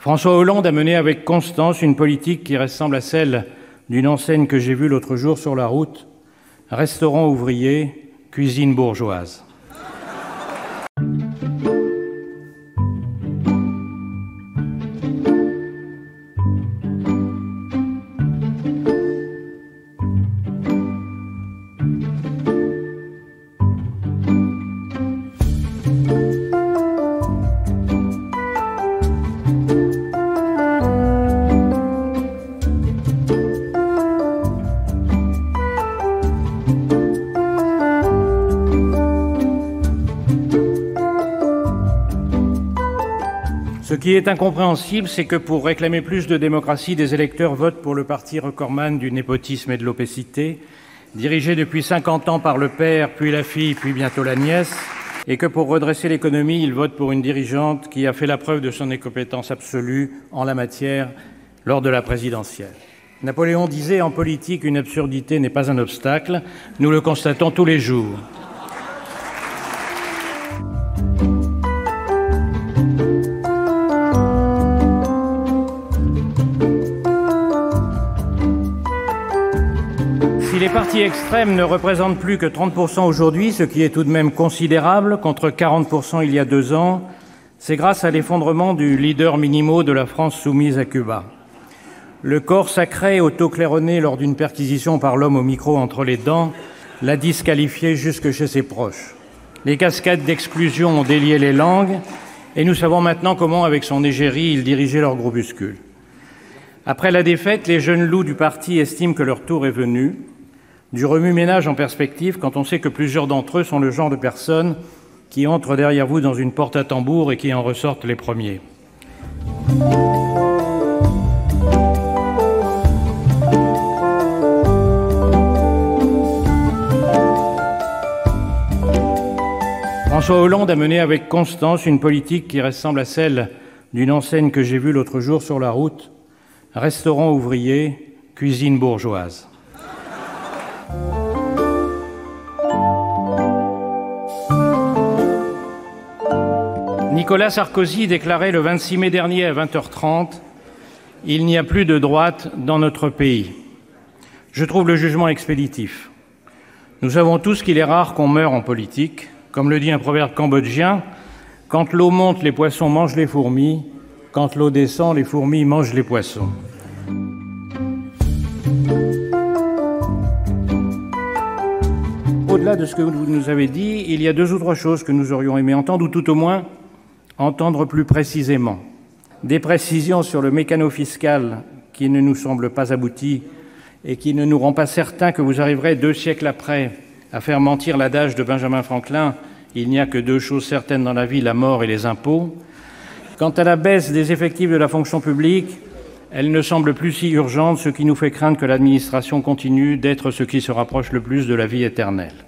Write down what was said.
François Hollande a mené avec constance une politique qui ressemble à celle d'une enseigne que j'ai vue l'autre jour sur la route, restaurant ouvrier, cuisine bourgeoise. Ce qui est incompréhensible, c'est que pour réclamer plus de démocratie, des électeurs votent pour le parti recordman du népotisme et de l'opacité, dirigé depuis 50 ans par le père, puis la fille, puis bientôt la nièce, et que pour redresser l'économie, ils votent pour une dirigeante qui a fait la preuve de son incompétence absolue en la matière lors de la présidentielle. Napoléon disait « En politique, une absurdité n'est pas un obstacle ». Nous le constatons tous les jours. Si les partis extrêmes ne représentent plus que 30% aujourd'hui, ce qui est tout de même considérable, contre 40% il y a 2 ans, c'est grâce à l'effondrement du leader minimo de la France soumise à Cuba. Le corps sacré autoclaironné lors d'une perquisition par l'homme au micro entre les dents l'a disqualifié jusque chez ses proches. Les cascades d'exclusion ont délié les langues et nous savons maintenant comment, avec son égérie, il dirigeait leur groupuscule. Après la défaite, les jeunes loups du parti estiment que leur tour est venu. Du remue-ménage en perspective quand on sait que plusieurs d'entre eux sont le genre de personnes qui entrent derrière vous dans une porte à tambour et qui en ressortent les premiers. François Hollande a mené avec constance une politique qui ressemble à celle d'une enseigne que j'ai vue l'autre jour sur la route, restaurant ouvrier, cuisine bourgeoise. Nicolas Sarkozy déclarait le 26 mai dernier à 20h30 « Il n'y a plus de droite dans notre pays ». Je trouve le jugement expéditif. Nous savons tous qu'il est rare qu'on meure en politique. Comme le dit un proverbe cambodgien, « Quand l'eau monte, les poissons mangent les fourmis. Quand l'eau descend, les fourmis mangent les poissons ». Au-delà de ce que vous nous avez dit, il y a 2 ou 3 choses que nous aurions aimé entendre, ou tout au moins entendre plus précisément. Des précisions sur le mécano fiscal qui ne nous semble pas abouti et qui ne nous rend pas certains que vous arriverez 2 siècles après à faire mentir l'adage de Benjamin Franklin « Il n'y a que 2 choses certaines dans la vie, la mort et les impôts ». Quant à la baisse des effectifs de la fonction publique, elle ne semble plus si urgente, ce qui nous fait craindre que l'administration continue d'être ce qui se rapproche le plus de la vie éternelle.